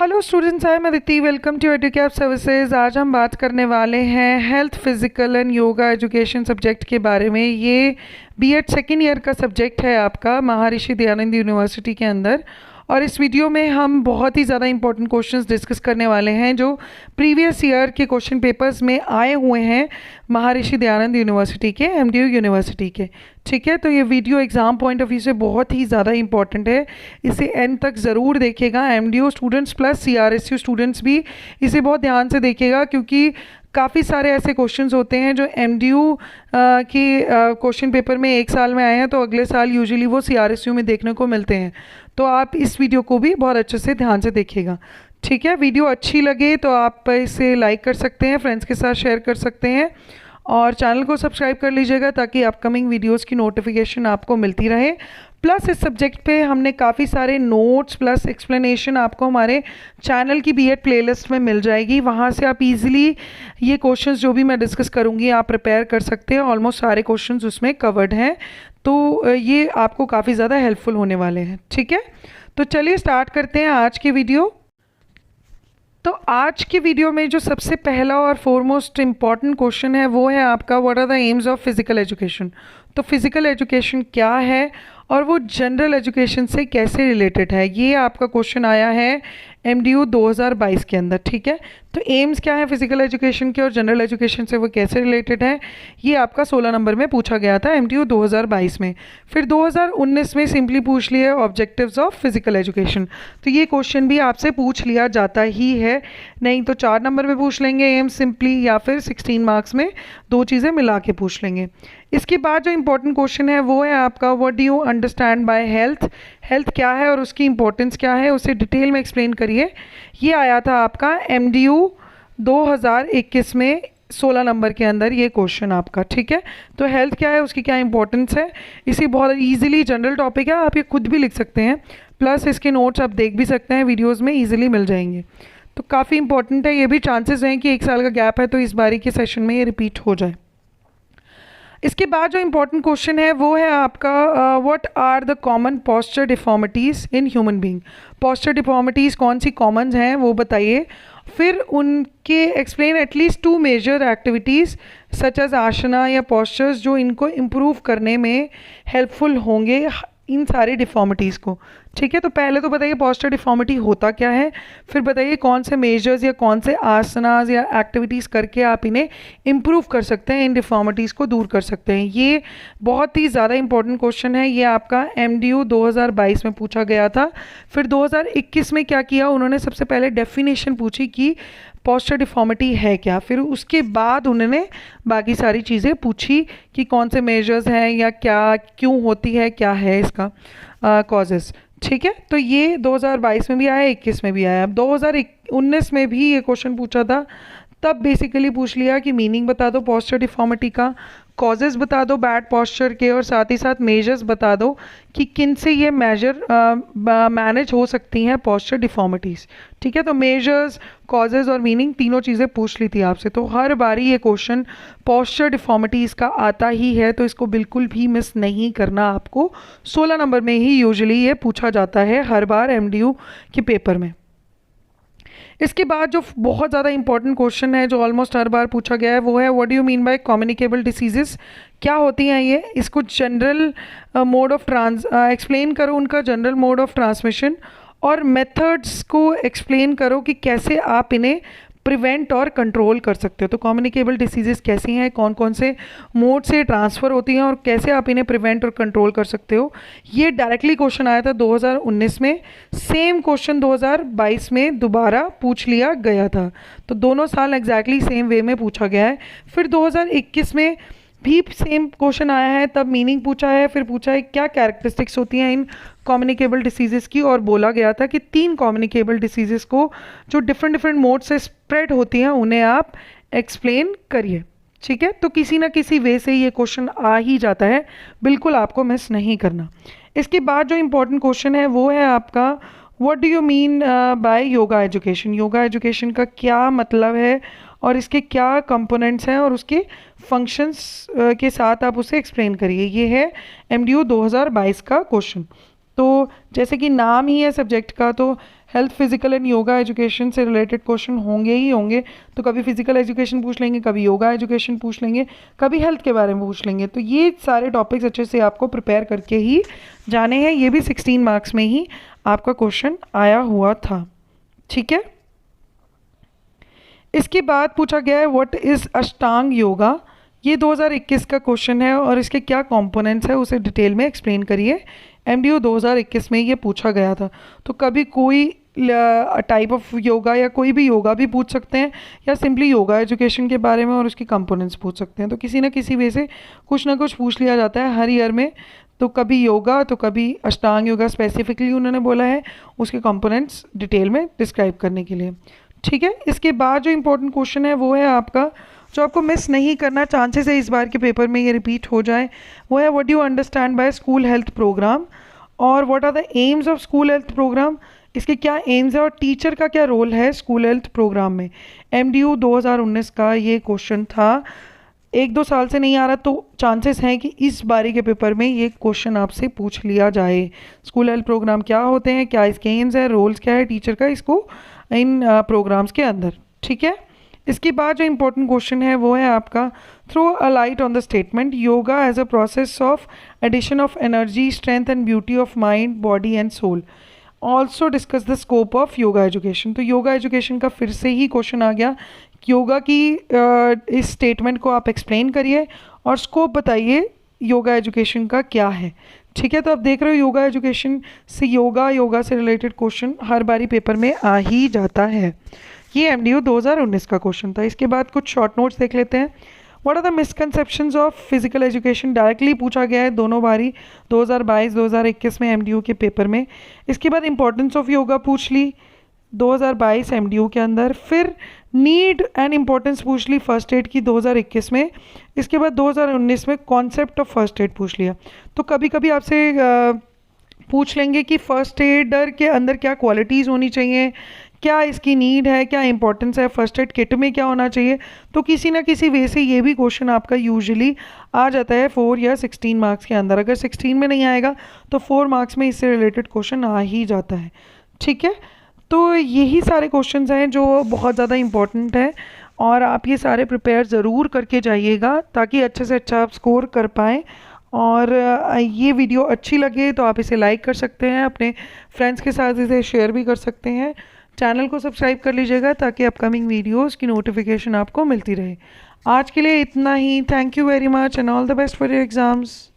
Hello students, I am Aditi. Welcome to Educap services. आज हम बात करने वाले हैं health, physical and yoga education subject के बारे में। ये बीएड सेकेंड ईयर का सब्जेक्ट है आपका महर्षि दयानंद यूनिवर्सिटी के अंदर। और इस वीडियो में हम बहुत ही ज़्यादा इंपॉर्टेंट क्वेश्चंस डिस्कस करने वाले हैं जो प्रीवियस ईयर के क्वेश्चन पेपर्स में आए हुए हैं महर्षि दयानंद यूनिवर्सिटी के, एमडीयू यूनिवर्सिटी के। ठीक है, तो ये video exam point of view से बहुत ही ज़्यादा इंपॉर्टेंट है। इसे एंड तक ज़रूर देखिएगा। MDU students plus CRSU students भी इसे बहुत ध्यान से देखिएगा, क्योंकि काफ़ी सारे ऐसे क्वेश्चंस होते हैं जो एमडीयू की क्वेश्चन पेपर में एक साल में आए हैं, तो अगले साल यूजुअली वो सीआरएसयू में देखने को मिलते हैं। तो आप इस वीडियो को भी बहुत अच्छे से ध्यान से देखिएगा। ठीक है, वीडियो अच्छी लगे तो आप इसे लाइक कर सकते हैं, फ्रेंड्स के साथ शेयर कर सकते हैं और चैनल को सब्सक्राइब कर लीजिएगा ताकि अपकमिंग वीडियोस की नोटिफिकेशन आपको मिलती रहे। प्लस इस सब्जेक्ट पे हमने काफ़ी सारे नोट्स प्लस एक्सप्लेनेशन आपको हमारे चैनल की बीएड प्लेलिस्ट में मिल जाएगी। वहाँ से आप इजीली ये क्वेश्चंस जो भी मैं डिस्कस करूँगी आप प्रिपेयर कर सकते हैं। ऑलमोस्ट सारे क्वेश्चंस उसमें कवर्ड हैं, तो ये आपको काफ़ी ज़्यादा हेल्पफुल होने वाले हैं। ठीक है, तो चलिए स्टार्ट करते हैं आज की वीडियो। तो आज की वीडियो में जो सबसे पहला और फॉरमोस्ट इम्पॉर्टेंट क्वेश्चन है वो है आपका what are the aims of physical education. तो फिजिकल एजुकेशन क्या है और वो जनरल एजुकेशन से कैसे रिलेटेड है, ये आपका क्वेश्चन आया है एमडीयू 2022 के अंदर। ठीक है, तो एम्स क्या है फिजिकल एजुकेशन के और जनरल एजुकेशन से वो कैसे रिलेटेड है, ये आपका 16 नंबर में पूछा गया था एमडीयू 2022 में। फिर 2019 में सिंपली पूछ लिया ऑब्जेक्टिव्स ऑफ फिजिकल एजुकेशन। तो ये क्वेश्चन भी आपसे पूछ लिया जाता ही है, नहीं तो 4 नंबर में पूछ लेंगे एम्स सिंपली, या फिर 16 मार्क्स में दो चीज़ें मिला के पूछ लेंगे। इसके बाद जो इंपॉर्टेंट क्वेश्चन है वो है आपका what do you understand by health. Health क्या है और उसकी इंपॉर्टेंस क्या है, उसे डिटेल में एक्सप्लेन करिए। ये आया था आपका एमडीयू 2021 में 16 नंबर के अंदर ये क्वेश्चन आपका। ठीक है, तो हेल्थ क्या है, उसकी क्या इंपॉर्टेंस है, इसी बहुत इजीली जनरल टॉपिक है, आप ये खुद भी लिख सकते हैं। प्लस इसके नोट्स आप देख भी सकते हैं, वीडियोज़ में ईजिली मिल जाएंगे। तो काफ़ी इंपॉर्टेंट है, ये भी चांसेस हैं कि 1 साल का गैप है तो इस बारी के सेशन में ये रिपीट हो जाए। इसके बाद जो इम्पोर्टेंट क्वेश्चन है वो है आपका what are the common posture deformities in human being. Posture deformities कौन सी कॉमन हैं वो बताइए। फिर उनके explain at least 2 major activities such as asana या पोस्चर्स जो इनको इम्प्रूव करने में हेल्पफुल होंगे इन सारी डिफॉर्मिटीज़ को। ठीक है, तो पहले तो बताइए पोस्चर डिफॉर्मिटी होता क्या है, फिर बताइए कौन से मेजर्स या कौन से आसनास या एक्टिविटीज़ करके आप इन्हें इम्प्रूव कर सकते हैं, इन डिफॉर्मिटीज़ को दूर कर सकते हैं। ये बहुत ही ज़्यादा इंपॉर्टेंट क्वेश्चन है, ये आपका एमडीयू 2022 में पूछा गया था। फिर 2021 में क्या किया उन्होंने, सबसे पहले डेफिनेशन पूछी कि पोस्चर डिफॉर्मिटी है क्या, फिर उसके बाद उन्होंने बाकी सारी चीज़ें पूछी कि कौन से मेजर्स हैं या क्या क्यों होती है, क्या है इसका कॉजेज़। ठीक है, तो ये 2022 में भी आया, 21 में भी आया। अब 2019 में भी ये क्वेश्चन पूछा था, तब बेसिकली पूछ लिया कि मीनिंग बता दो पोस्चर डिफॉर्मिटी का, कॉजेज़ बता दो बैड पोस्चर के, और साथ ही साथ मेजर्स बता दो कि किन से ये मैनेज हो सकती हैं पोस्चर डिफॉर्मिटीज़। ठीक है, तो मेजर्स, कॉजेज़ और मीनिंग तीनों चीज़ें पूछ ली थी आपसे। तो हर बारी ये क्वेश्चन पोस्चर डिफॉर्मिटीज़ का आता ही है, तो इसको बिल्कुल भी मिस नहीं करना आपको। 16 नंबर में ही यूजुअली ये पूछा जाता है हर बार एमडीयू के पेपर में। इसके बाद जो बहुत ज़्यादा इंपॉर्टेंट क्वेश्चन है जो ऑलमोस्ट हर बार पूछा गया है वो है what do you mean by communicable diseases. क्या होती हैं ये, इसको जनरल मोड ऑफ एक्सप्लेन करो, उनका जनरल मोड ऑफ ट्रांसमिशन और मेथड्स को एक्सप्लेन करो कि कैसे आप इन्हें प्रिवेंट और कंट्रोल कर सकते हो। तो कम्युनिकेबल डिसीजेस कैसी हैं, कौन कौन से मोड से ट्रांसफ़र होती हैं और कैसे आप इन्हें प्रिवेंट और कंट्रोल कर सकते हो। ये डायरेक्टली क्वेश्चन आया था 2019 में, सेम क्वेश्चन 2022 में दोबारा पूछ लिया गया था। तो दोनों साल एग्जैक्टली सेम वे में पूछा गया है। फिर 2021 में भी सेम क्वेश्चन आया है, तब मीनिंग पूछा है, फिर पूछा है क्या कैरेक्टरिस्टिक्स होती हैं इन कम्युनिकेबल डिसीज़ेस की, और बोला गया था कि 3 कम्युनिकेबल डिसीज़ेस को जो डिफरेंट मोड से स्प्रेड होती हैं उन्हें आप एक्सप्लेन करिए। ठीक है, तो किसी ना किसी वे से ये क्वेश्चन आ ही जाता है, बिल्कुल आपको मिस नहीं करना। इसके बाद जो इम्पोर्टेंट क्वेश्चन है वो है आपका what do you mean by yoga education. Yoga education का क्या मतलब है और इसके क्या कंपोनेंट्स हैं और उसके फंक्शंस के साथ आप उसे एक्सप्लेन करिए। ये है एमडीयू 2022 का क्वेश्चन। तो जैसे कि नाम ही है सब्जेक्ट का, तो health physical and yoga education से रिलेटेड क्वेश्चन होंगे ही होंगे। तो कभी फिजिकल एजुकेशन पूछ लेंगे, कभी योगा एजुकेशन पूछ लेंगे, कभी हेल्थ के बारे में पूछ लेंगे। तो ये सारे टॉपिक्स अच्छे से आपको प्रिपेयर करके ही जाने हैं। ये भी 16 मार्क्स में ही आपका क्वेश्चन आया हुआ था, ठीक है। इसके बाद पूछा गया है व्हाट इज़ अष्टांग योगा। ये 2021 का क्वेश्चन है और इसके क्या कंपोनेंट्स है उसे डिटेल में एक्सप्लेन करिए। एमडीयू 2021 में ये पूछा गया था। तो कभी कोई टाइप ऑफ योगा या कोई भी योगा भी पूछ सकते हैं, या सिंपली योगा एजुकेशन के बारे में और उसके कंपोनेंट्स पूछ सकते हैं। तो किसी ना किसी वे से कुछ ना कुछ पूछ लिया जाता है हर ईयर में। तो कभी योगा तो कभी अष्टांग योगा स्पेसिफिकली उन्होंने बोला है, उसके कंपोनेंट्स डिटेल में डिस्क्राइब करने के लिए, ठीक है। इसके बाद जो इम्पोर्टेंट क्वेश्चन है वो है आपका, जो आपको मिस नहीं करना, चांसेस है इस बार के पेपर में ये रिपीट हो जाए, वो है what you understand by school health program और what are the aims of school health program. इसके क्या एम्स है और टीचर का क्या रोल है स्कूल हेल्थ प्रोग्राम में। एमडीयू 2019 का ये क्वेश्चन था। 1-2 साल से नहीं आ रहा तो चांसेस हैं कि इस बारी के पेपर में ये क्वेश्चन आपसे पूछ लिया जाए। स्कूल हेल्थ प्रोग्राम क्या होते हैं, क्या इसके एम्स है, रोल्स क्या है टीचर का इसको इन प्रोग्राम्स के अंदर, ठीक है। इसके बाद जो इम्पोर्टेंट क्वेश्चन है वो है आपका throw a light on the statement yoga as a process of addition of energy strength and beauty of mind body and soul. Also discuss the scope of yoga education. तो yoga education का फिर से ही question आ गया। योगा की इस statement को आप explain करिए और स्कोप बताइए योगा एजुकेशन का क्या है, ठीक है। तो आप देख रहे हो योगा एजुकेशन से योगा से रिलेटेड क्वेश्चन हर बारी पेपर में आ ही जाता है। ये एमडीयू 2019 का क्वेश्चन था। इसके बाद कुछ शॉर्ट नोट्स देख लेते हैं। What are the misconceptions of physical education, directly पूछा गया है दोनों बारी 2022-2021 में एमडीयू के पेपर में। इसके बाद इंपॉर्टेंस ऑफ योगा पूछ ली 2022 एमडीयू के अंदर। फिर नीड एंड इम्पोर्टेंस पूछ ली फर्स्ट एड की 2021 में। इसके बाद 2019 में कॉन्सेप्ट ऑफ फर्स्ट एड पूछ लिया। तो कभी कभी आपसे पूछ लेंगे कि फर्स्ट एडर के अंदर क्या क्वालिटीज़ होनी चाहिए, क्या इसकी नीड है, क्या इंपॉर्टेंस है, फर्स्ट एड किट में क्या होना चाहिए। तो किसी ना किसी वे से ये भी क्वेश्चन आपका यूजुअली आ जाता है 4 या 16 मार्क्स के अंदर। अगर 16 में नहीं आएगा तो 4 मार्क्स में इससे रिलेटेड क्वेश्चन आ ही जाता है, ठीक है। तो यही सारे क्वेश्चंस हैं जो बहुत ज़्यादा इम्पॉर्टेंट है और आप ये सारे प्रिपेयर ज़रूर करके जाइएगा ताकि अच्छे से अच्छा आप स्कोर कर पाएँ। और ये वीडियो अच्छी लगे तो आप इसे लाइक कर सकते हैं, अपने फ्रेंड्स के साथ इसे शेयर भी कर सकते हैं। चैनल को सब्सक्राइब कर लीजिएगा ताकि अपकमिंग वीडियोस की नोटिफिकेशन आपको मिलती रहे। आज के लिए इतना ही। Thank you very much and all the best for your exams.